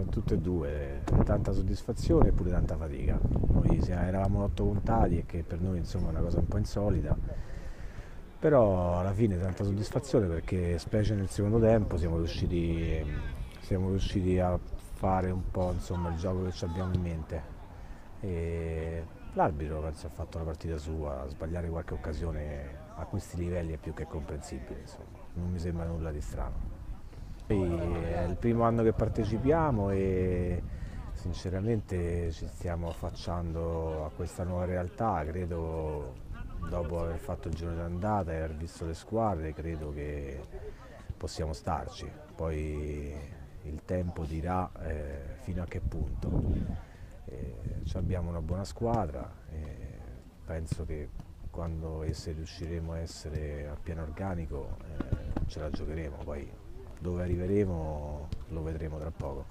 Tutte e due, tanta soddisfazione e pure tanta fatica. Noi eravamo 8 puntati e che per noi insomma è una cosa un po' insolita, però alla fine tanta soddisfazione perché specie nel secondo tempo siamo riusciti a fare un po' insomma, il gioco che ci abbiamo in mente. E l'arbitro penso ha fatto la partita sua, sbagliare qualche occasione a questi livelli è più che comprensibile, insomma, non mi sembra nulla di strano. Poi è il primo anno che partecipiamo e sinceramente ci stiamo affacciando a questa nuova realtà, credo dopo aver fatto il giro d'andata e aver visto le squadre, credo che possiamo starci, poi il tempo dirà fino a che punto. Abbiamo una buona squadra e penso che quando riusciremo a essere a pieno organico ce la giocheremo, poi dove arriveremo lo vedremo tra poco.